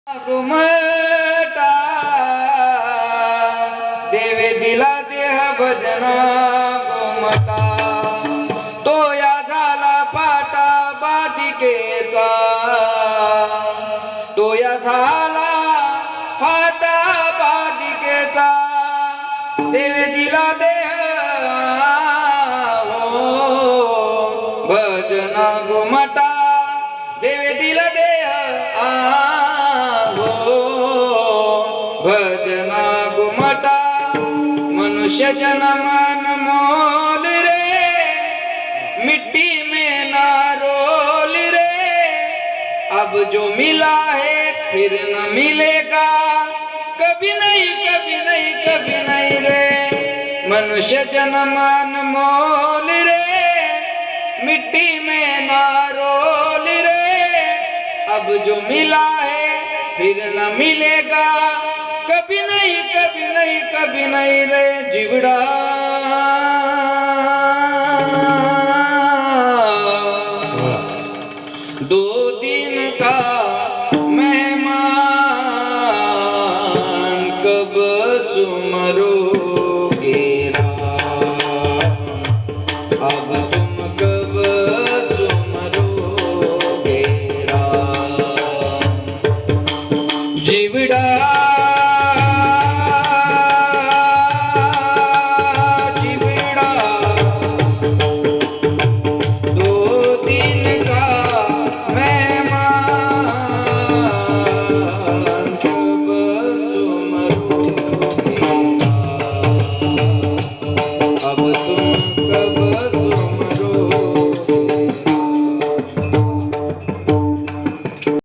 घुमटा देवे दिला देह भजना घुमटा तो या झाला फाटा बाधिकेचा तो या झाला फाटा बाधिकेचा देवे दिला देह भजना घुमटा देवे दिला देह भजना घुमटा मनुष्य जन्मन मोल रे मिट्टी में ना रोल रे अब जो मिला है फिर न मिलेगा कभी नहीं कभी नहीं कभी नहीं रे मनुष्य जन्मन मोल रे मिट्टी में ना रोल रे अब जो मिला है फिर न मिलेगा कभी नहीं कभी नहीं कभी नहीं रे जीवड़ा